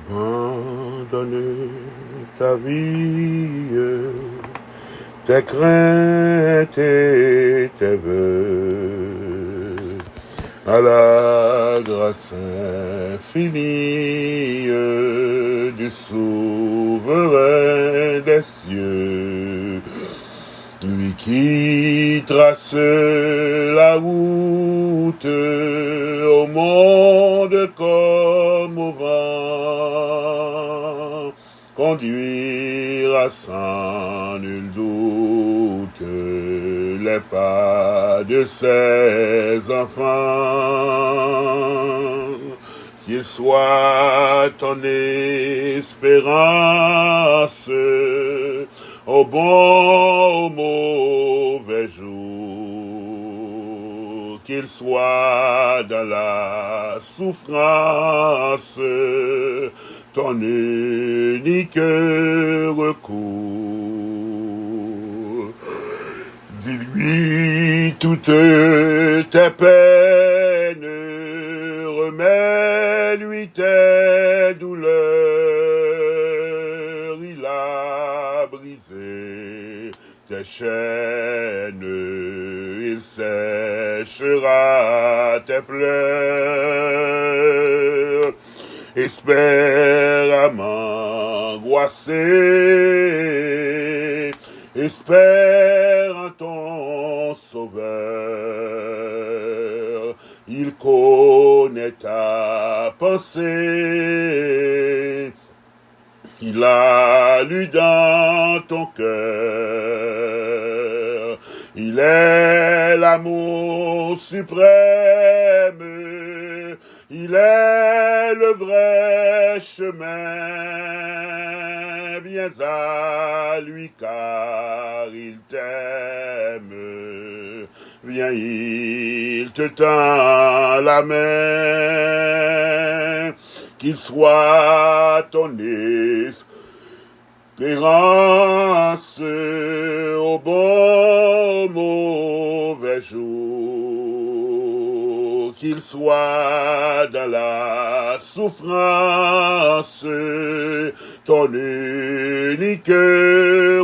Abandonne ta vie, tes craintes et tes vœux à la grâce infinie du souverain des cieux, lui qui trace la route au monde comme au vent, conduira sans nul doute les pas de ses enfants. Qu'il soit ton espérance au bon, au mauvais jour, qu'il soit dans la souffrance ton unique recours. Dis-lui toutes tes peines, remets-lui tes douleurs, il a brisé tes chaînes, il séchera tes pleurs. Espère m'angoisser, espère en ton sauveur, il connaît ta pensée, il a lu dans ton cœur, il est l'amour suprême, il est le vrai chemin, viens à lui car il t'aime, viens il te tend la main, qu'il soit ton espérance au bon mauvais jour, qu'il soit dans la souffrance ton unique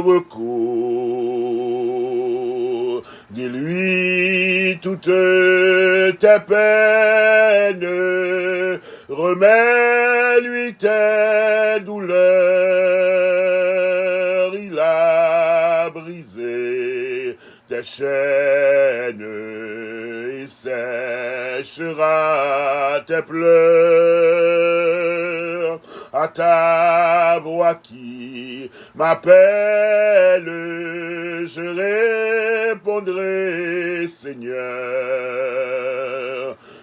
recours. Dis-lui toutes tes peines, remets-lui tes douleurs, il a brisé tes chaînes, il séchera tes pleurs. À ta voix qui m'appelle, je répondrai, Seigneur.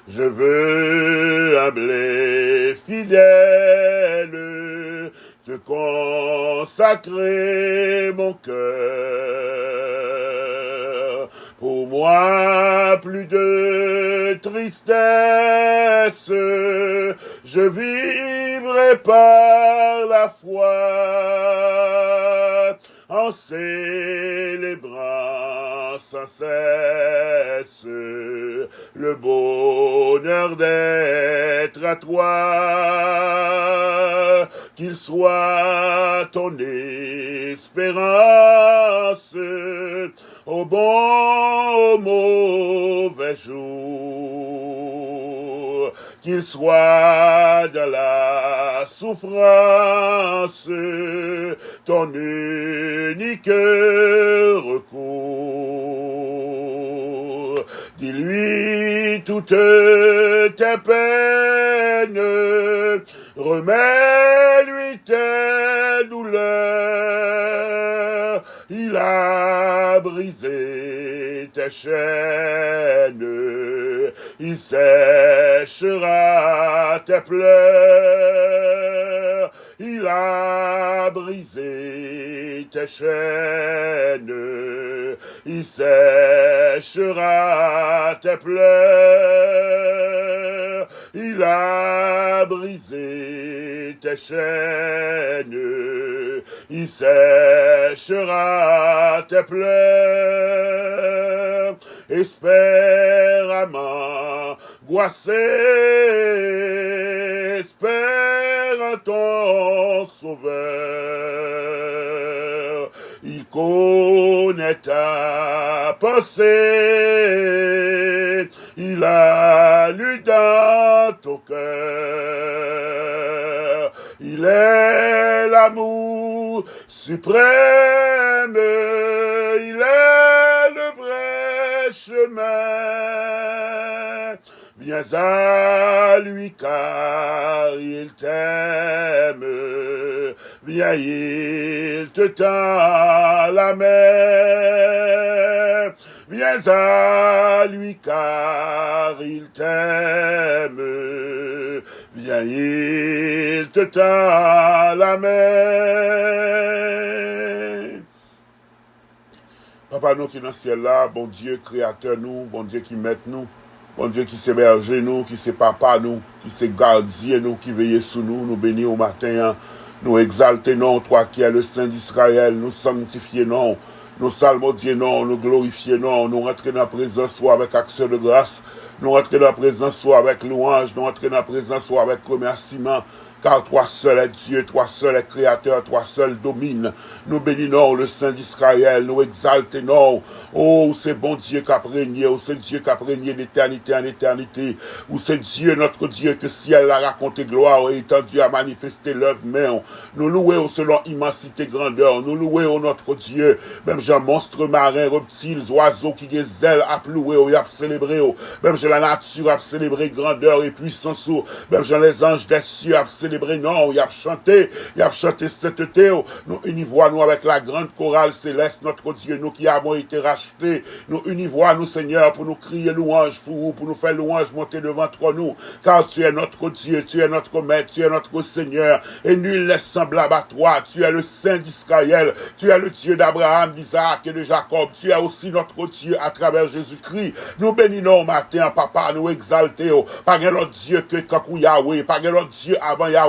Je veux humble et fidèle te consacrer mon cœur. Pour moi, plus de tristesse, je vivrai par la foi, en célébrant sans cesse le bonheur d'être à toi, qu'il soit ton espérance au bon, au mauvais jour, qu'il soit dans la souffrance ton unique recours. Dis-lui toutes tes peines, remets-lui tes douleurs, il a brisé tes chaînes, il séchera tes pleurs, il a brisé tes chaînes, il séchera tes pleurs, il a brisé tes chaînes, il séchera tes pleurs. Espère m'angoisser, espère ton sauveur. Il connaît ta pensée, il a lu dans ton cœur. Il est l'amour suprême, il est le vrai chemin. Viens à lui car il t'aime. Viens, il te tend la main. Viens à lui car il t'aime. Viens, il te tend la main. Papa, nous qui dans le ciel là, bon Dieu créateur nous, bon Dieu qui met nous, bon Dieu qui s'est berger nous, qui s'est papa nous, qui s'est gardien nous, qui veille sur nous, nous bénit au matin, nous exalter non, toi qui es le Saint d'Israël, nous sanctifier non, nous salmodier non, nous glorifier non, nous rentrer dans la présence soit avec action de grâce, nous rentrer dans la présence soit avec louange, nous rentrer dans la présence soit avec remerciement, car toi seul est Dieu, toi seul est créateur, toi seul domine. Nous bénissons le Saint d'Israël, nous exaltons. Oh, c'est bon Dieu qui a régné, oh, c'est Dieu qui a régné d'éternité en éternité. Ou c'est Dieu, notre Dieu, que ciel a raconté gloire et étendu à manifester l'œuvre même. Nous louons selon immensité grandeur, nous louons notre Dieu. Même j'ai un monstre marin, reptiles, oiseaux qui des ailes à louer, et à célébrer. Même j'ai la nature à célébrer grandeur et puissance. Même j'ai les anges des cieux à célébrer. Non, il a chanté sainteté. Nous univons nous avec la grande chorale céleste, notre Dieu, nous qui avons été rachetés. Nous univons nous, Seigneur, pour nous crier louange, pour nous faire louange monter devant toi, nous. Car tu es notre Dieu, tu es notre maître, tu es notre Seigneur. Et nul n'est semblable à toi. Tu es le Saint d'Israël. Tu es le Dieu d'Abraham, d'Isaac et de Jacob. Tu es aussi notre Dieu à travers Jésus-Christ. Nous bénissons au matin, papa, nous exaltons. Par notre Dieu que Kakou Yahweh, par notre Dieu avant Yahweh.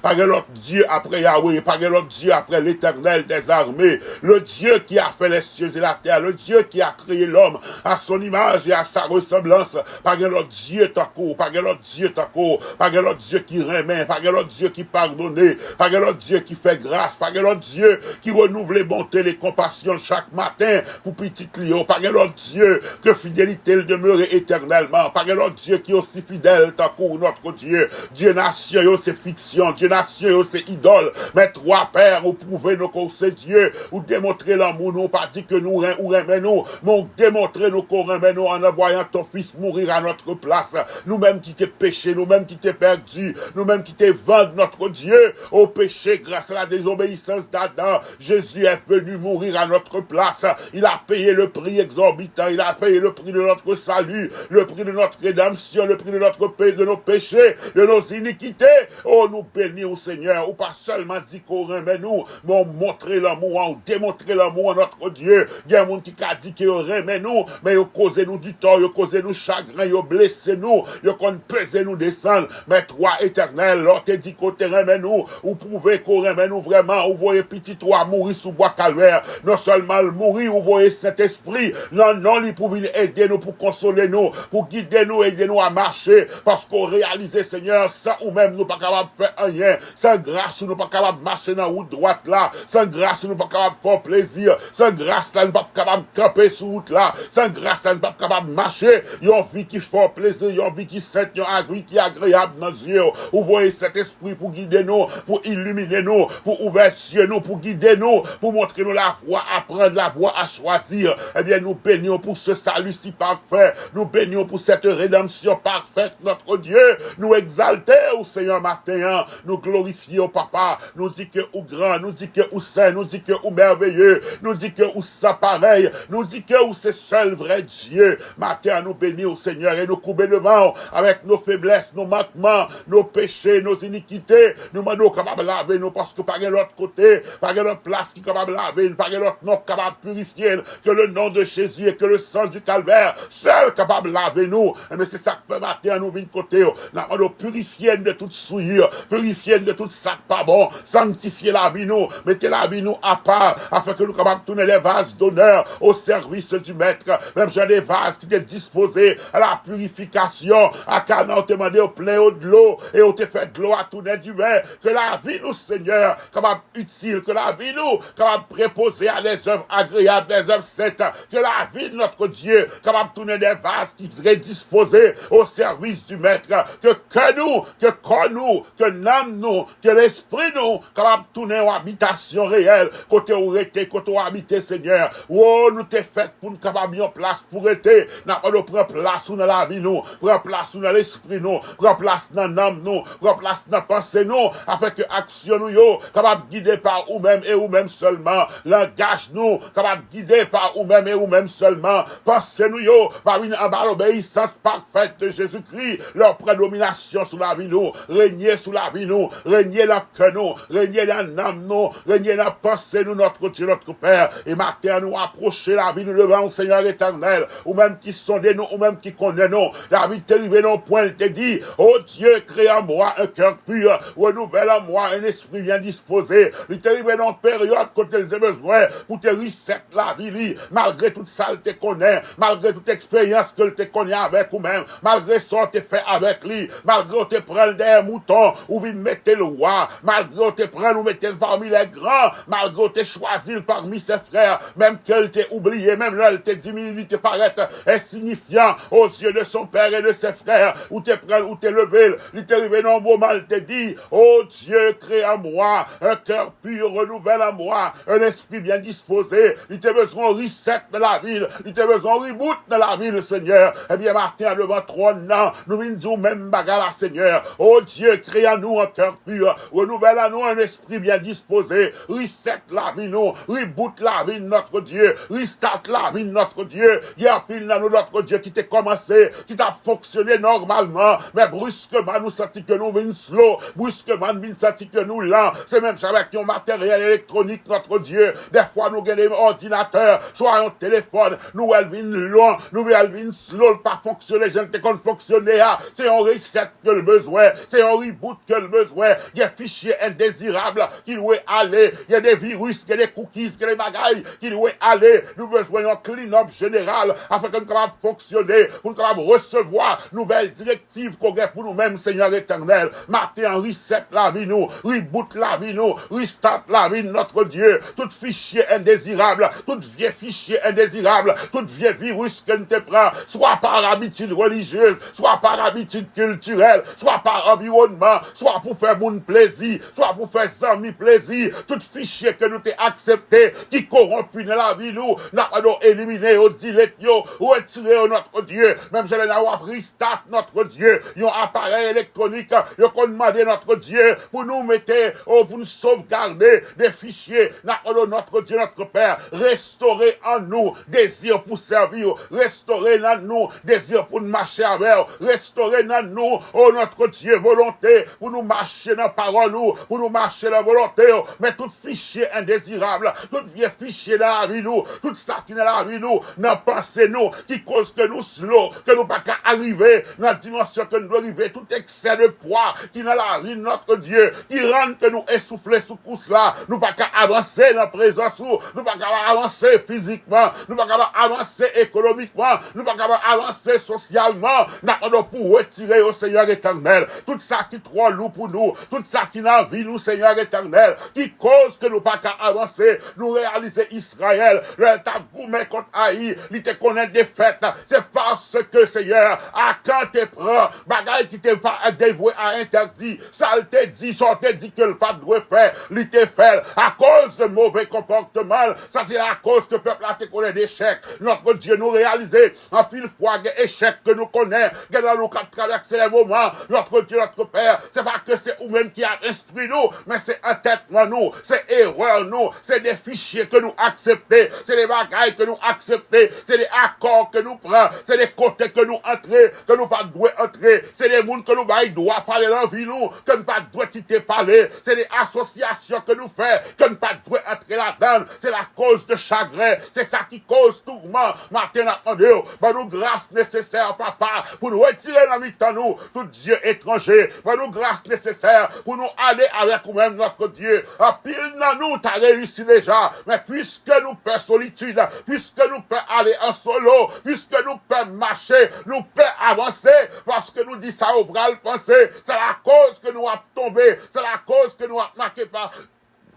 Pas que l'autre Dieu après Yahweh, pas que l'autre Dieu après l'Éternel des armées, le Dieu qui a fait les cieux et la terre, le Dieu qui a créé l'homme à son image et à sa ressemblance, pas que l'autre Dieu t'accourt, pas que l'autre Dieu t'accourt, pas que l'autre Dieu qui remet, pas que l'autre Dieu qui pardonne, pas que l'autre Dieu qui fait grâce, pas que l'autre Dieu qui renouvelle les bontés, les compassions chaque matin pour petit Léo, pas que l'autre Dieu que fidélité le demeure éternellement, pas que l'autre Dieu qui est aussi fidèle t'accourt, notre Dieu, Dieu nation, c'est fiction, Dieu nation, c'est idole, mais trois pères, ou prouvez nous que c'est Dieu, ou démontrer l'amour, nous, pas dit que nous aimons nous, mais démontrer nous qu'on aime nous en envoyant ton fils mourir à notre place, nous-mêmes qui t'es péché, nous-mêmes qui t'es perdu, nous-mêmes qui t'es vendu notre Dieu, au péché grâce à la désobéissance d'Adam, Jésus est venu mourir à notre place, il a payé le prix exorbitant, il a payé le prix de notre salut, le prix de notre rédemption, le prix de nos péchés, de nos iniquités. Oh, nous bénissons, Seigneur, ou pas seulement dit qu'on aime nous, mais on montrer l'amour, on démontrer l'amour à notre Dieu. Il y a un monde qui a dit qu'on aime nous, mais il a causé nous du tort, il a causé nous chagrin, il a blessé nous, il a pesé nous descendre. Mais toi, éternel, l'autre dit qu'on aime nous, ou prouvez qu'on aime nous vraiment, ou voyez petit toi mourir sous bois calvaire, non seulement mourir, ou voyez Saint-Esprit, non, il pour venir aider nous, pour consoler nous, pour guider nous, aider nous à marcher, parce qu'on réalise, Seigneur, ça ou même nous pas capable de faire rien, sans grâce, nous pas capable de marcher dans la route droite là, sans grâce, nous pas capable de faire plaisir, sans grâce, nous pas capable de camper sur route là, sans grâce, nous pas capable de marcher, une vie qui fait plaisir, une vie qui sainte, une vie qui est agréable dans les yeux, vous voyez cet esprit pour guider nous, pour illuminer nous, pour ouvrir les yeux nous, pour guider nous, pour montrer nous la voie à prendre, la voie à choisir, eh bien nous bénissons pour ce salut si parfait, nous bénissons pour cette rédemption parfaite, notre Dieu, nous exalter au Seigneur matin, nous glorifier au Papa, nous dit que ou grand, nous dit que ou saint, nous dit que ou merveilleux, nous dit que ou ça pareil, nous dit que ou c'est seul vrai Dieu, matin nous bénir au Seigneur et nous couper devant avec nos faiblesses, nos manquements, nos péchés, nos iniquités, nous demandons capable de laver nous parce que par l'autre côté, par l'autre place qui est capable de laver, par l'autre nom capable de purifier, que le nom de Jésus et que le sang du calvaire, seul capable de laver nous. Mais c'est ça que peut matin nous venons côté. Nous purifier de toute souillure, purifier de tout ça pas bon, sanctifier la vie nous, mettez la vie nous à part, afin que nous capables de tourner les vases d'honneur au service du maître. Même j'ai des vases qui étaient disposés à la purification, à Canaan, on te demandé au plein de l'eau, et on te fait de l'eau à tourner du vin. Que la vie nous, Seigneur, capable utile, que la vie nous, capable préposer à des œuvres agréables, des œuvres saintes, que la vie de notre Dieu, capable de tourner des vases qui seraient disposés au service du maître, que nous, que corps nous, que l'âme nous, que l'esprit nous, capable de tourner en habitation réelle, côté où était, côté où habiter, Seigneur. Oh, nous t'es fait pour nous capable de place pour être, n'a pas de prendre place dans la vie nous, prendre place dans l'esprit nous, prendre place dans l'âme nous, prendre place dans la pensée nous, afin que action nous yo, capable de guider par vous-même et vous-même seulement, langage nous, capable de guider par vous-même et vous-même seulement, pensez nous yo, par une obéissance parfaite de Jésus-Christ, leur prédomination sur la vie nous, régner sous la vie nous, régner dans le cœur nous, régner dans l'âme nous, régner dans la pensée nous, notre Dieu, notre Père, et matin nous approcher la vie nous devant au Seigneur éternel, ou même qui sondez nous, ou même qui connaît nous, la vie t'est arrivée non point, il te dit, oh Dieu, crée en moi un cœur pur, renouvelle en moi un esprit bien disposé, il t'est arrivé dans période quand tu as besoin, pour te reset la vie, malgré toute ça, il te connaît, malgré toute expérience que te connaît avec ou même, malgré ça, tu fait avec lui, malgré te prendre des moutons, ou vous mettez le roi, malgré te prendre ou mettez parmi les grands, malgré te choisir parmi ses frères, même qu'elle t'ait oublié, même là, elle t'ait diminué, te paraît insignifiant aux yeux de son père et de ses frères, ou te prendre, ou te lever, il t'est arrivé dans un moment, il te dit, oh Dieu, crée en moi un cœur pur, renouvelle en moi un esprit bien disposé, il t'a besoin de reset de la ville, il t'a besoin de reboot de la ville, Seigneur. Eh bien, Martin, devant trône, non, nous venons dire même bagarre, Seigneur. Oh Dieu, crée en nous un cœur pur, renouvelle en nous un esprit bien disposé, reset la vie, nous, reboot la vie de notre Dieu, restart la vie de notre Dieu. Il y a pile dans nous, notre Dieu, qui t'a commencé, qui t'a fonctionné normalement, mais brusquement, nous sentons que nous venons slow, brusquement, nous sentons que nous lents. C'est même ça avec un matériel électronique, notre Dieu. Des fois, nous gagnons un ordinateur, soit un téléphone, nous, elle vient long, nous, elle vient slow, pas fonctionner, je ne sais qu'on fonctionner, c'est un reset que le besoin, c'est un reboot que le besoin, il y a des fichiers indésirables qui doivent aller, il y a des virus, il y a des cookies, il y a des bagailles qui doivent aller, nous besoin d'un clean-up général, afin que nous capables fonctionner, pour nous capables recevoir nouvelles directives qu'on a pour nous-mêmes, Seigneur éternel. Matin, reset la vie, nous, reboot la vie, nous, restart la vie de notre Dieu, tout fichier indésirable, tout vieux fichier indésirable, tout vieux virus que nous te prend, soit par habitude religieuse, soit par habitude culturelle, soit par environnement, soit pour faire mon plaisir, soit pour faire amis plaisir, tout fichier que nous t'ai accepté, qui corrompu dans la vie, nous, n'a pas éliminé, au dilette, retirer notre Dieu, même je l'ai avoir restart notre Dieu, un appareil électronique, yon qu'on demandé notre Dieu, pour nous mettre, pour nous sauvegarder des fichiers, n'a pas notre Dieu, notre Père, restaurer en nous, désir pour servir, restaurer en nous, désir pour nous marcher avec, restaurer en nous, oh notre Dieu, volonté, pour nous marcher dans la parole, pour nous marcher dans la volonté, mais tout fichier indésirable, tout vieux fichier dans la vie, nous, tout ça qui est dans la vie, nous, dans la pensée, nous, qui cause que nous slow, que nous pas qu'à arriver dans la dimension que nous devons arriver, tout excès de poids qui est dans la vie de notre Dieu, qui rend que nous essoufflés sous pouce là, nous pas qu'à avancer dans la présence, nous pas qu'à avancer physiquement, nous pas qu'à avancer économiquement, nous pas qu'à avancer socialement, nous pour retirer au Seigneur éternel, tout ça qui est trop lourd pour nous, tout ça qui n'a vie nous, Seigneur éternel, qui cause que nous pas qu'à avancer, nous réaliser Israël, le tagoumé contre Haï, il te connaît des fêtes, c'est parce que, Seigneur, à quand te prend, bagaille qui te va dévouer à interdit, ça te dit, ça te dit que le pas doit faire, il te fait, à cause de mauvais comportements, ça c'est à cause que le peuple a te connaît d'échecs, notre Dieu nous réaliser, en pile fois, des échecs que nous connaissons, que nous avons traversé les moments, notre Dieu, notre Père, c'est pas que c'est vous-même qui a instruit nous, mais c'est entêtement nous, c'est erreur nous, c'est des fichiers que nous acceptons, c'est des bagailles que nous acceptons, c'est des accords que nous prenons, c'est des côtés que nous entrons, que nous pas doit entrer, c'est des mondes que nous baillons droit parler dans la vie nous, que nous pas doit quitter parler, c'est des associations que nous faisons, que nous pas doit entrer là-dedans, c'est la cause de chagrin, c'est ça qui cause tourment, matin attendez, bah nous grâce nécessaire, papa, pour nous retirer dans mi-temps nous, tout Dieu étranger, pour nous grâce nécessaire, pour nous aller avec nous-mêmes, notre Dieu. En pile dans nous, t'as réussi déjà, mais puisque nous peur solitude, puisque nous peur aller en solo, puisque nous peur marcher, nous peur avancer, parce que nous dit ça au bras le penser, c'est la cause que nous avons tombé, c'est la cause que nous avons marqué par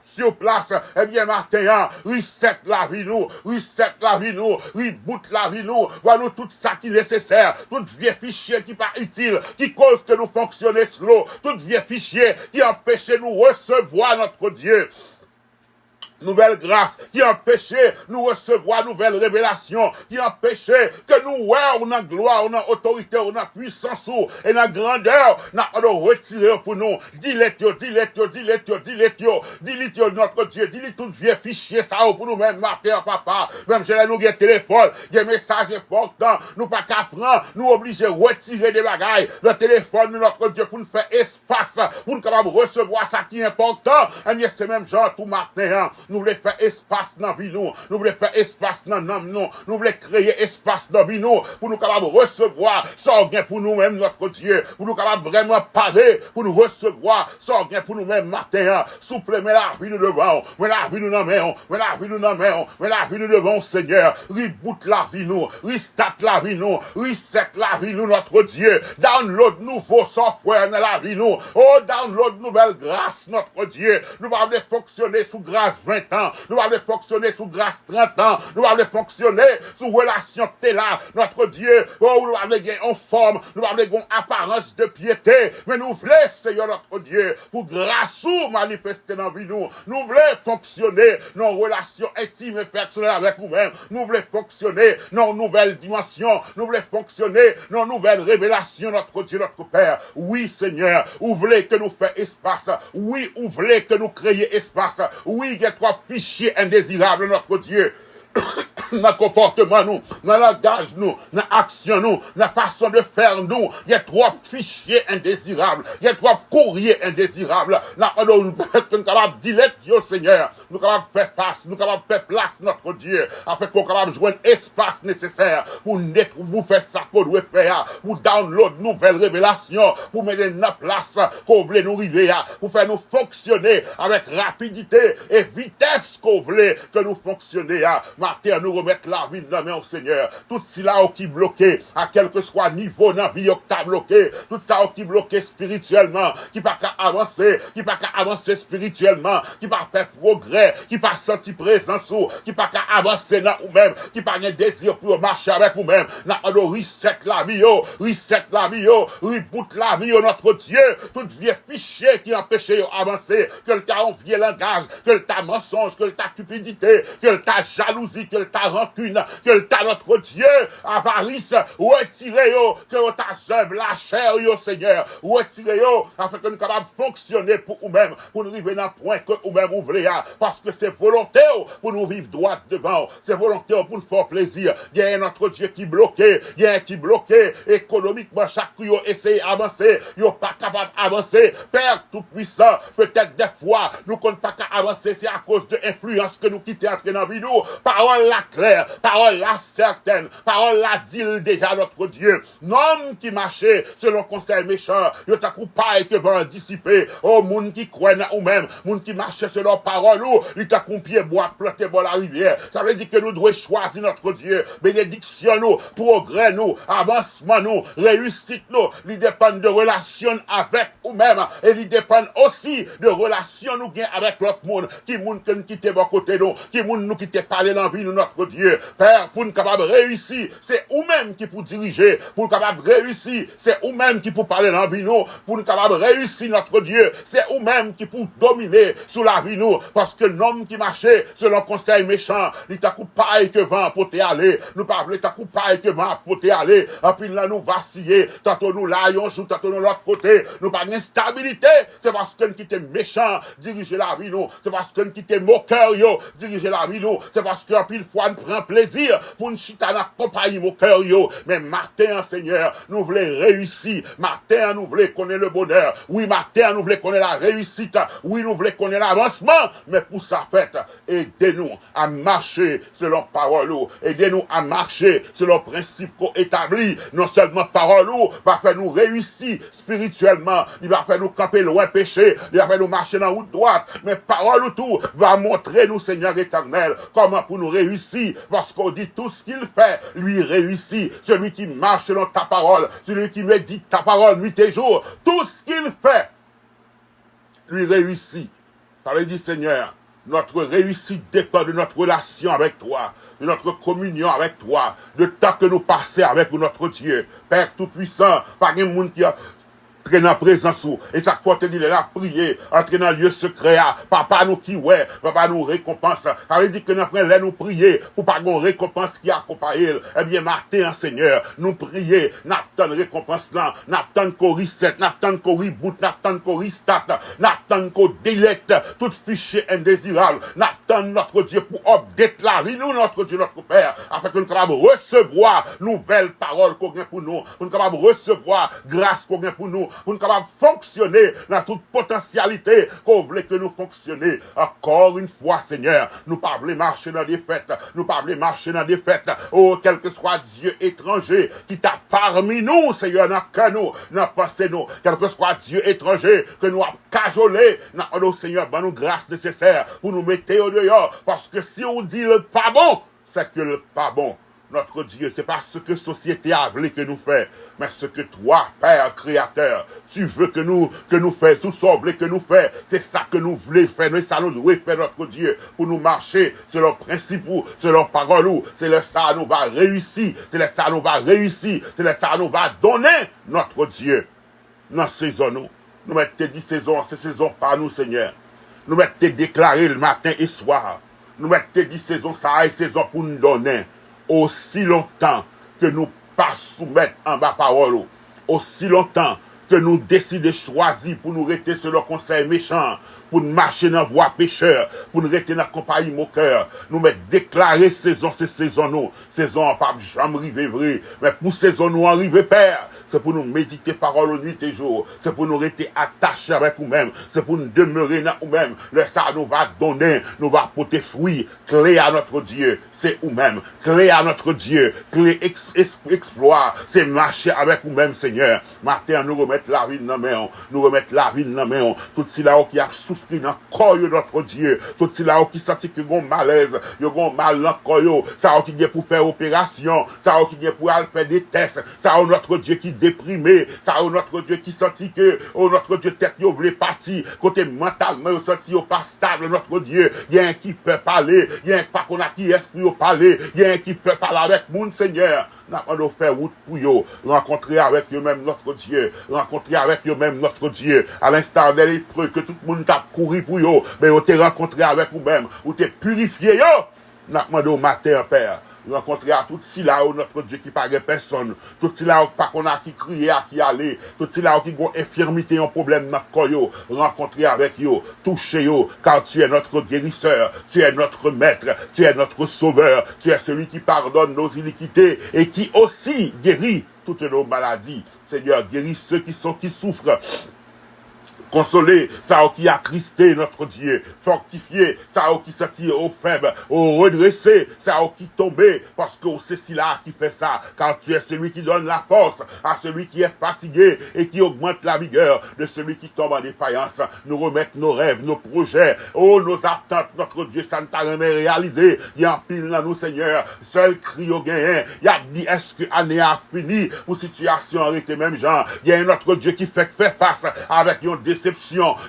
sur place, eh bien, Martin, reset la vie nous, reset la vie nous, reboot la vie nous, voilà nous tout ça qui est nécessaire, tout vieux fichier qui pas utile, qui cause que nous fonctionner slow, tout vieux fichier qui empêche nous recevoir notre Dieu. Nouvelle grâce, qui empêchait nous recevoir nouvelle révélation, qui empêchait que nous, on a gloire, on a autorité, on a puissance, et la grandeur, on retirer pour nous. Dis-le, notre Dieu, dis-le tout vieux fichier, ça, pour nous même, Martin, papa, même chez nous, des téléphones, des messages importants, nous pas qu'à prendre, nous obligés de retirer des bagailles, le téléphone, notre Dieu, pour nous faire espace, pour nous capables de recevoir ça qui est important, et bien, c'est même genre tout Martin, nous voulons faire espace dans la vie nous voulons faire espace dans l'âme nous voulons créer espace dans la vie nous pour nous capables recevoir sans gain pour nous-mêmes notre Dieu, pour nous capables vraiment parler, pour nous recevoir sans gain pour nous-mêmes matin, souple, mais la vie nous devant, mais la vie nous n'en mais la vie nous n'en mais la vie nous devant Seigneur, reboot la vie nous, restart la vie nous, reset la vie nous notre Dieu, download nouveau software dans la vie nous, oh download nouvelle grâce notre Dieu, nous allons fonctionner sous grâce 20 ans, nous allons fonctionner sous grâce 30 ans, nous allons fonctionner sous relation là, notre Dieu, oh, nous allons gagner en forme, nous allons gagner en apparence de piété, mais nous voulons, Seigneur notre Dieu, pour grâce ou manifester dans la vie nous voulons fonctionner dans une relation intime et personnelle avec nous-mêmes, nous voulons fonctionner dans une nouvelle dimension, nous voulons fonctionner dans une nouvelle révélation, notre Dieu, notre Père. Oui, Seigneur, vous voulez que nous fassions espace, oui, vous voulez que nous créions espace, oui, il y a trois fichiers indésirables, notre Dieu. Dans le comportement, nous, dans le langage, nous, dans l'action, nous, dans la façon de faire, nous, il y a trois fichiers indésirables, il y a trois courriers indésirables. Nous sommes capables de dire, Seigneur, nous sommes capables de faire face, nous sommes capables de faire place, notre Dieu, afin qu'on soit capable de jouer l'espace nécessaire pour faire ça qu'on doit faire, pour download nouvelles révélations, pour mettre en place qu'on voulait nous arriver, pour faire nous fonctionner avec rapidité et vitesse qu'on voulait que nous fonctionnions. Martin, nous remettre la vie dans la main au Seigneur. Tout cela qui est bloqué, à quel que soit niveau dans la vie, qui est bloqué. Tout ça qui est bloqué spirituellement, qui ne peut pas avancer, qui ne peut pas avancer spirituellement, qui ne peut pas faire progrès, qui ne peut pas sentir présence, qui ne peut pas avancer dans nous-mêmes, qui ne peut pas désir pour marcher avec nous-mêmes. On reset la vie, reboot la vie, notre Dieu. Tout vieux fichier qui empêche d'avancer, que le tas vieux langage, que le tas mensonge, que le tas cupidité, que le tas jalousie, que le tas rancune, que le tas notre Dieu, avarice, retirez-yo, que ta œuvre, la chair, yo Seigneur, retirez-yo, afin que nous capables de fonctionner pour nous-mêmes, pour nous arriver dans le point que nous-mêmes nous voulons, parce que c'est volonté pour nous vivre droit devant, c'est volonté pour nous faire plaisir. Il y a notre Dieu qui est bloqué, il y a un qui est bloqué, économiquement, chaque coup, essaye d'avancer, yo pas capable d'avancer, Père tout-puissant, peut-être des fois, nous ne comptons pas qu'à avancer, c'est à cause de l'influence que nous quittons entrer dans la vie, nous, parole la claire, parole la certaine, parole la dit déjà notre Dieu. L'homme qui marchait selon conseil méchant, il t'a coupé et que va dissiper. Oh, moun qui croit ou même, moun qui marchait selon parole, il t'a coupé bois planté dans la rivière. Ça veut dire que nous devons choisir notre Dieu. Bénédiction nous, progrès nous, avancement nous, réussite nous, il dépend de relations avec nous-mêmes et il dépend aussi de relations nous gain avec l'autre monde, qui moun qui te bon côté nous, qui moun nous qui te parler dans la vie de notre Dieu. Père, pour nous capables de réussir, c'est vous-même qui pour diriger, pour nous capables de réussir, c'est vous-même qui pour parler dans la vie nous, pour nous capables de réussir notre Dieu, c'est vous-même qui pour dominer sur la vie nous, parce que l'homme qui marchait selon conseil méchant, il t'a coupé pareil que vent pour te aller, nous parlons, t'a coupé pareil que vent pour te aller, et puis là nous vaciller, tantôt nous là, on joue, tantôt nous l'autre côté, nous pas d'instabilité, c'est parce que qui était méchant, diriger la vie nous, c'est parce que qui était moqueur, yo, diriger la vie nous, c'est parce que puis fois nous prend plaisir pour nous chita dans compagnie mon cœur yo. Mais matin, Seigneur, nous voulons réussir. Matin, nous voulons connaître le bonheur. Oui, matin, nous voulons connaître la réussite. Oui, nous voulons connaître l'avancement. Mais pour ça, fait, aidez-nous à marcher selon parole. Aidez-nous à marcher selon principe qu'on établit. Non seulement parole va faire nous réussir spirituellement. Il va faire nous camper loin péché. Il va faire nous marcher dans la route droite. Mais parole ou tout va montrer nous, Seigneur éternel, comment pour nous réussir. Parce qu'on dit tout ce qu'il fait, lui réussit. Celui qui marche selon ta parole, celui qui médite ta parole nuit et jour, tout ce qu'il fait, lui réussit. Par le dit, Seigneur, notre réussite dépend de notre relation avec toi, de notre communion avec toi, de temps que nous passons avec notre Dieu. Père Tout-Puissant, par un monde qui a entrer dans la présence et ça porte il est là prier entrer dans le lieu secret papa nous qui ouais papa nous récompense ça veut dire que nous prenons nous prier pour pas une récompense qui accompagne eh bien matin Seigneur nous prier n'attend récompense là n'attend qu'on reset n'attend qu'on reboot n'attend qu'on restart n'attend qu'on delete tout fichier indésirable n'attend notre Dieu pour update la vie nous notre Dieu notre Père afin que nous capables recevoir nouvelles paroles qu'on a pour nous pour nous capables recevoir grâce qu'on a pour nous capables de fonctionner dans toute potentialité qu'on voulait que nous fonctionnions. Encore une fois, Seigneur, nous pas voulons marcher dans des fêtes, nous pas voulons marcher dans des fêtes, oh, quel que soit Dieu étranger qui t'a parmi nous, Seigneur, dans que nous, dans pensée nous, quel que soit Dieu étranger que nous avons cajolé, dans Seigneur, ben nous grâce nécessaire pour nous mettre au dehors, parce que si on dit le pas bon, c'est que le pas bon. Notre Dieu, c'est pas ce que société a voulu que nous fait, mais ce que toi, Père créateur, tu veux que nous fassions, tout semble que nous fassions, c'est ça que nous voulons faire, mais ça nous doit faire notre Dieu, pour nous marcher selon principe, selon parole, c'est le ça nous va réussir, c'est le ça nous va réussir, c'est le ça nous va donner notre Dieu. Dans saison nous mettons 10 saisons, ces saisons par nous, Seigneur. Nous mettons déclaré le matin et soir. Nous mettons 10 saisons, ça et saison pour nous donner. Aussi longtemps que nous pas soumettre en bas parole, aussi longtemps que nous décidons de choisir pour nous rester sur le conseil méchant, pour nous marcher dans la voie pécheur, pour nous rester dans la compagnie mon cœur, nous mettre déclarer saison, c'est saison nous, saison pas jamais arriver vrai, mais pour saison nous arriver Père, c'est pour nous méditer parole nuit et jour, c'est pour nous rester attachés avec nous-mêmes, c'est pour nous demeurer dans nous-mêmes, le ça nous va donner, nous va porter fruit, clé à notre Dieu, c'est nous-mêmes, clé à notre Dieu, clé exploit, c'est marcher avec nous-mêmes Seigneur, matin nous remettre la vie dans main, nous remettre la vie dans main, tout cela qui a souffert dans le corps de notre Dieu, tout cela qui sentit que gon malaise, yo gon mal dans le corps, ça qui vient pour faire opération, ça qui vient pour aller faire des tests, ça notre Dieu qui déprimé, ça notre Dieu qui sentit que notre Dieu tête yo voulait partir, côté mentalement yo senti yo pas stable notre Dieu, il y a un qui peut parler, il y a un pas qu'on a qui esprit au parler, il y a un qui peut parler avec mon Seigneur. Nous faire route pour eux, rencontrer avec eux-mêmes notre Dieu, rencontrer avec eux-mêmes notre Dieu, à l'instar des lépreux que tout le monde t'a couru pour eux, mais on t'a rencontré avec vous-même, ou t'es purifié eux. Nous demandé au matin, Père, rencontrer à tout si là où notre Dieu qui paraît personne, tout si là où pas qu'on a qui crier, à qui aller, tout si là où qui ont infirmité, un problème dans le corps, rencontrer avec eux, toucher eux, car tu es notre guérisseur, tu es notre maître, tu es notre sauveur, tu es celui qui pardonne nos iniquités et qui aussi guérit toutes nos maladies. Seigneur, guéris ceux qui souffrent. Consoler, ça qui a attristé notre Dieu, fortifier, ça qui s'attire aux faibles, au redresser, ça qui tombé, parce que c'est celui-là qui fait ça, car tu es celui qui donne la force à celui qui est fatigué et qui augmente la vigueur de celui qui tombe en défaillance. Nous remettre nos rêves, nos projets, nos attentes, notre Dieu, ça ne t'a jamais réalisé. Il y a un pile dans nous, Seigneur, seul cri au gain, il y a dit, est-ce que l'année a fini, pour situation arrêtée même genre, il y a un autre Dieu qui fait face avec une déception,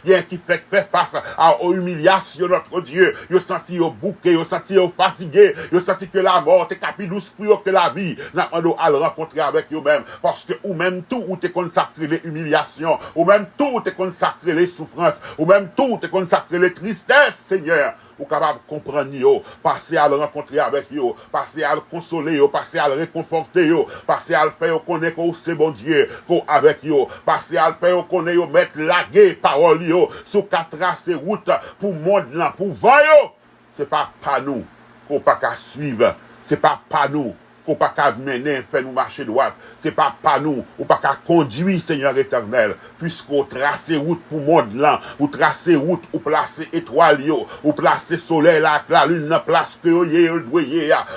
il y a un qui fait face à humiliation notre Dieu, il a senti au bouquet, il a senti au fatigué, il a senti que la mort est plus douce que la vie, n'a pas à le rencontrer avec eux-mêmes, parce que ou même tout où t'es consacré les humiliations, ou même tout où t'es consacré les souffrances, ou même tout où t'es consacré les tristesses, Seigneur, ou capable de comprendre yo, passer à le rencontrer avec yo, passer à le consoler yo, passer à le réconforter yo, passer à le faire connaître que c'est bon Dieu, qu'on avec yo, passer à le faire connaître yo, mettre laguer parole yo, sur qu'à tracer route pour monde là, pour voir yo, c'est pas nous, qu'on pas qu'à suivre. C'est pas nous qu'on pas qu'à mener, faire nous marcher droit. C'est pas nous, ou pas qu'à conduire, Seigneur éternel, puisqu'on trace route pour le monde là, ou trace route, ou placer étoile, ou placer soleil là, la lune, la place que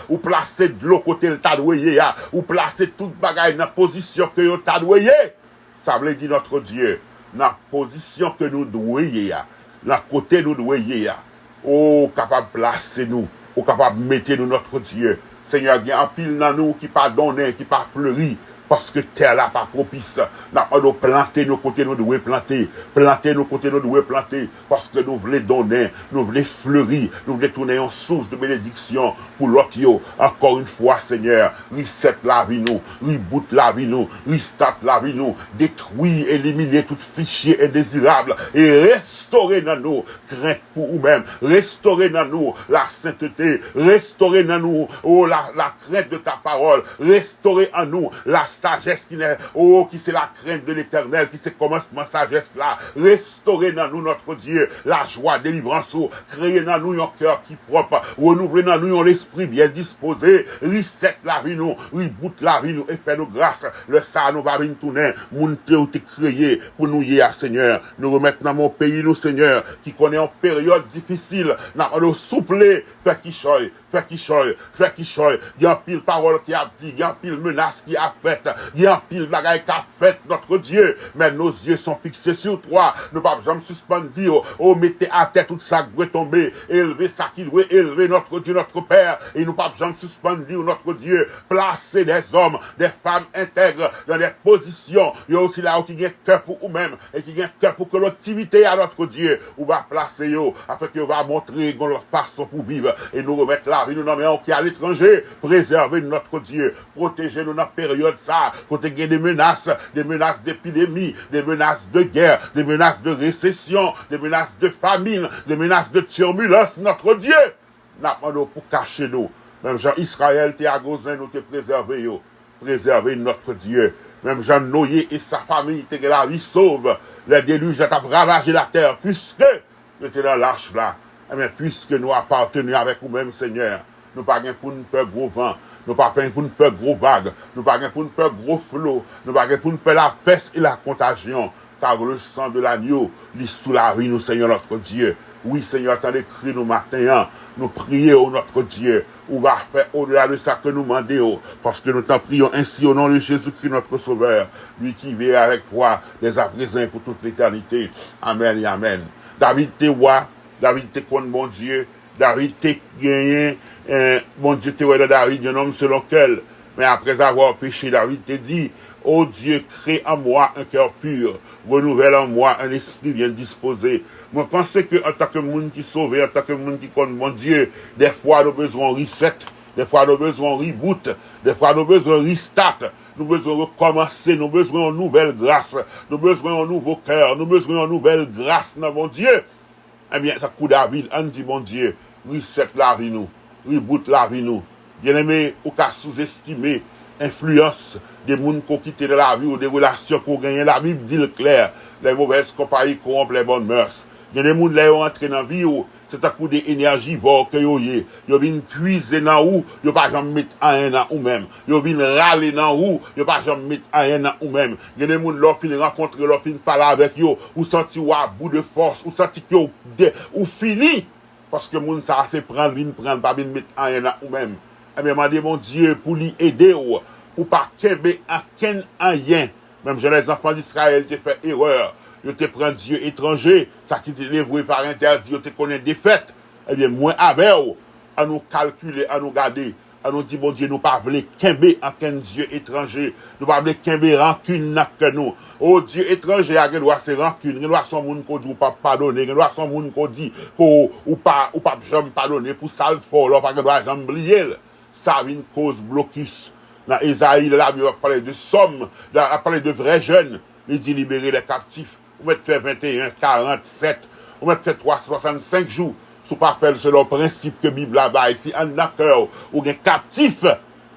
ou placer de l'autre côté le tas ou placer toute bagaille dans la position que vous avez. Ça veut dire notre Dieu, dans la position que nous devons, dans le côté nous devons, oh, capable de placer nous, ou capable de mettre nous notre Dieu. Seigneur, il y a un pile dans nous qui pas donné, qui pas fleuri, parce que terre là pas propice. N'a pas de planter nos côtés, nous devons planter. Planter nos côtés, nous devons planter. Parce que nous voulons donner, nous voulons fleurir, nous voulons tourner en source de bénédiction pour l'autre. Encore une fois, Seigneur, reset la vie nous, reboot la vie nous, restart la vie nous, détruire, éliminer tout fichier indésirable et restaurer dans nous crainte pour nous-mêmes, restaurer dans nous la sainteté, restaurer dans nous la crainte de ta parole, restaurer en nous la sagesse qui c'est la crainte de l'éternel, qui c'est commencement sagesse là, restaurer dans nous notre Dieu, la joie, délivrance, créer dans nous un cœur qui propre, renouveler dans nous un esprit bien disposé, reset la vie nous, reboot la vie nous, et fait nous grâce, le ça nous va venir tourner, moun te créé pour nous y Seigneur, nous remettre dans mon pays nous Seigneur, qui connaît en période difficile, nous soupler, fait qui choy, il y a un pile parole qui a dit, il y a un pile menace qui a fait, il y a un pile bagaille qui a fait notre Dieu, mais nos yeux sont fixés sur toi, nous ne pouvons jamais suspendre, oh, mettez à terre tout ça qui doit tomber, élever ça qui doit élever notre Dieu, notre Père, et nous ne pouvons jamais suspendre, notre Dieu, placer des hommes, des femmes intègres dans des positions, il y a aussi là où qui a cœur pour vous-même, et qui a cœur pour que l'activité à notre Dieu, ou va placer, afin que va montrer leur façon pour vivre, et nous remettre la vie, nous nommons qui à l'étranger, préserver notre Dieu, protéger nous dans la période ça, protéger des menaces d'épidémie, des menaces de guerre, des menaces de récession, des menaces de famine, des menaces de turbulence, notre Dieu, n'a pas pour cacher nous. Même Jean Israël, t'es à Gozin, nous t'es préserver notre Dieu. Même Jean Noé et sa famille, t'es que la vie sauve. Le déluge a ravagé la terre, puisque nous étions dans l'arche là. Mais puisque nous appartenons avec vous-même, Seigneur, nous pas pour nous peur gros vent, nous pas pour nous peur gros vague, nous pas pour nous peur gros flot, nous pas pour nous peur la peste et la contagion, car le sang de l'agneau, lit sous la vie, nous, Seigneur notre Dieu. Oui, Seigneur, attendez cri nous matin, nous prions notre Dieu, ou va faire au-delà de ça que nous demandons, parce que nous t'en prions ainsi au nom de Jésus-Christ notre Sauveur, lui qui vit avec toi dès à présent pour toute l'éternité. Amen et Amen. David te roi, David te contre bon Dieu, David te gagné, bon Dieu te roi de David, un homme selon quel, mais après avoir péché, David te dit, ô Dieu, crée en moi un cœur pur, renouvelle en moi un esprit bien disposé. Moi, je pense que en tant que monde qui sauve, en tant que monde qui connaît mon Dieu, des fois, nous avons besoin de reset, des fois, nous avons besoin de reboot, des fois, nous avons besoin de restart, nous avons besoin de recommencer, nous avons besoin de nouvelle grâce, nous avons besoin de nouveau cœur, nous avons besoin de nouvelle grâce dans mon Dieu. Eh bien, ça coup David, on dit, mon Dieu, reset la vie nous, reboot la vie nous. Bien aimé, ou qu'à sous-estimer influence des gens qui ont quitté la vie ou des relations qui ont gagné. La Bible dit le clair, les mauvaises compagnies corrompent les bonnes mœurs. Il y a des gens qui ont entré dans la vie, c'est un coup d'énergie que vous avez. Vous viennent puiser dans vous, vous ne pas jamais mettre un dans vous-même. Vous viennent râler dans vous, vous ne pas jamais mettre un dans vous-même. Il y a des gens qui ont rencontré, qui ont parlé avec vous, vous sentez à bout de force, vous sentez que vous fini. Parce que les gens, ça c'est prendre, pas mettre un dans vous-même. Eh bien, demandez mon Dieu pour lui aider, ou pas qu'aimer à ken rien. Même les enfants d'Israël qui fait erreur. Ils te prennent Dieu étranger, ça qui te livré par interdit, ils te connaissent défaite. Eh bien, moi, avec eux, à nous calculer, à nous garder, à nous dire, bon Dieu, nous pas voulons qu'aimer à quel Dieu étranger, nous pas voulons qu'aimer rancune que nous. Oh Dieu étranger, il doit se rancune, il doit son monde qu'on dit, ou pas pardonner, il doit son monde qu'on dit, ou pas jamais pardonner, pour ça le fort, là, parce qu'il doit jamais oublier. Ça a une cause blocus. Dans Esaïe, là, il va parler de somme, il va parler de vrais jeunes, il dit libérer les captifs. Vous mettez fait 21, 47, vous mettez fait 365 jours, sous pas faire selon le principe que la Bible a ici, en accord, ou un captif,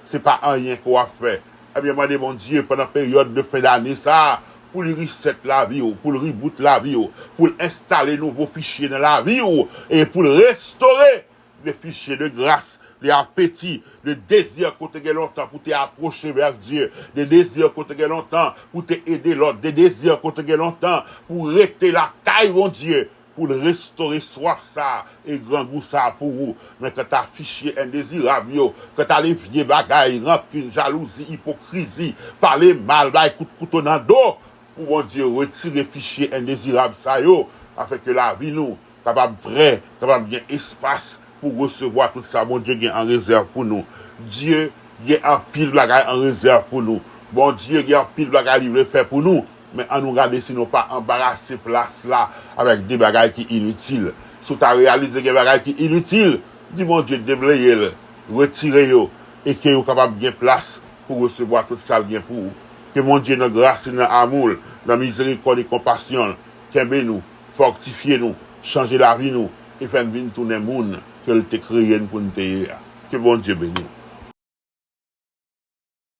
c'est pas rien qu'on a fait. Eh bien, moi, mon Dieu, pendant la période de fin d'année, ça, pour le reset la vie, pour le reboot la vie, pour installer nouveaux fichiers dans la vie, et pour le restaurer les fichiers de grâce, les appétits, le désir qu'on te longtemps pour t'approcher vers Dieu, des désirs qu'on te longtemps pour t'aider l'autre, des désirs qu'on te longtemps pour rester la taille, mon Dieu, pour le restaurer soif ça et grand goût ça pour vous. Mais quand t'as fichier indésirable, quand t'as les vieux bagailles, rancune, jalousie, hypocrisie, parler mal, bah, coup de couteau dans le dos, pour mon Dieu, retirer fichier indésirable ça, afin que la vie nous, capable vrai, capable bien espace pour recevoir tout ça, bon Dieu, il y a en réserve pour nous. Dieu, il y a un pile bagaille en réserve pour nous. Bon Dieu, il y a un pile bagaille il veut faire pour nous. Mais on nous regarde si nous pas embarrasser place là avec des bagailles qui inutiles. Si tu as réalisé des bagailles qui inutiles, dis mon Dieu, déblayer, retirer et que vous capable bien place pour recevoir tout ça bien pour vous. Que mon Dieu, notre grâce et notre amour, notre miséricorde et compassion, qu'aime nous, fortifier nous, changer la vie nous, et faire venir tourner le monde que te créé pour nous payer. Que bon Dieu bénisse.